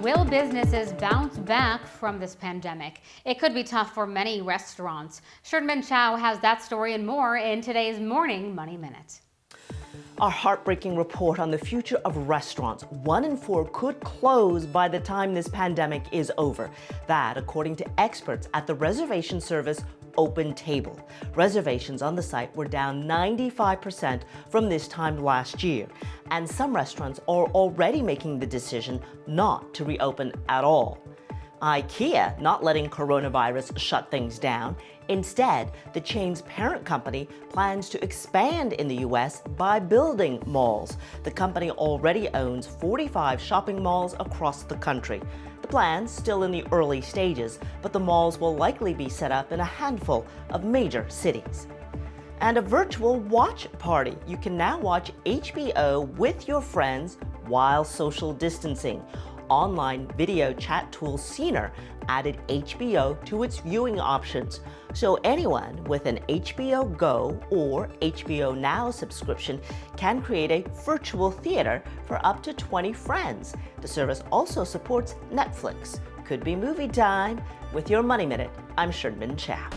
will businesses bounce back from this pandemic? It could be tough for many restaurants. Sherdman Chow has that story and more in today's Morning Money Minute. A heartbreaking report on the future of restaurants. 1 in 4 could close by the time this pandemic is over. That, according to experts at the reservation service OpenTable. Reservations on the site were down 95% from this time last year, and some restaurants are already making the decision not to reopen at all. IKEA not letting coronavirus shut things down. Instead, the chain's parent company plans to expand in the U.S. by building malls. The company already owns 45 shopping malls across the country. The plan's still in the early stages, but the malls will likely be set up in a handful of major cities. And a virtual watch party. You can now watch HBO with your friends while social distancing. Online video chat tool Scener added HBO to its viewing options, so anyone with an HBO Go or HBO Now subscription can create a virtual theater for up to 20 friends. The service also supports Netflix. Could be movie time. With your Money Minute, I'm Sherdman Chow.